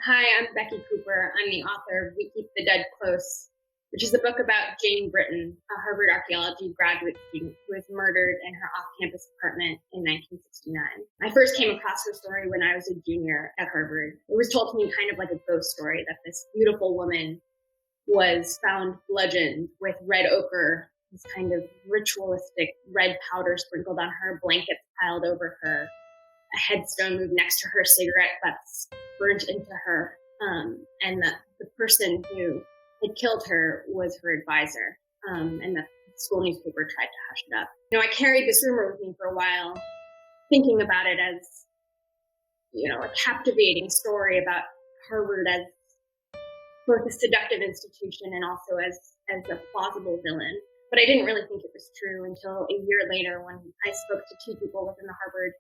Hi, I'm Becky Cooper. I'm the author of We Keep the Dead Close, which is a book about Jane Britton, a Harvard archaeology graduate student who was murdered in her off-campus apartment in 1969. I first came across her story when I was a junior at Harvard. It was told to me kind of like a ghost story that this beautiful woman was found bludgeoned with red ochre, this kind of ritualistic red powder sprinkled on her, blankets piled over her, a headstone moved next to her, cigarette butts burnt into her, and that the person who had killed her was her advisor, and that the school newspaper tried to hush it up. I carried this rumor with me for a while, thinking about it as, a captivating story about Harvard as both a seductive institution and also as a plausible villain. But I didn't really think it was true until a year later when I spoke to two people within the Harvard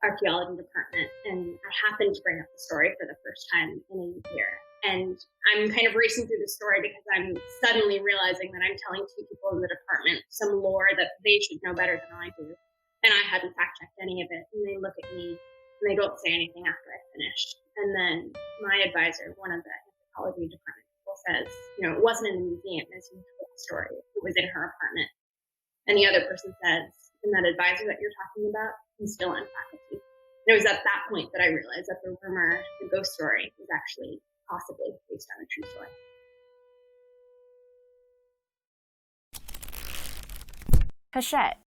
archaeology department, and I happened to bring up the story for the first time in a year. And I'm kind of racing through the story because I'm suddenly realizing that I'm telling two people in the department some lore that they should know better than I do. And I hadn't fact-checked any of it. And they look at me and they don't say anything after I finish. And then my advisor, one of the anthropology department people, says, it wasn't in the museum as you told the story. It was in her apartment. And the other person says, and that advisor that you're talking about, he's still on faculty. And it was at that point that I realized that the rumor, the ghost story, was actually possibly based on a true story. Hachette,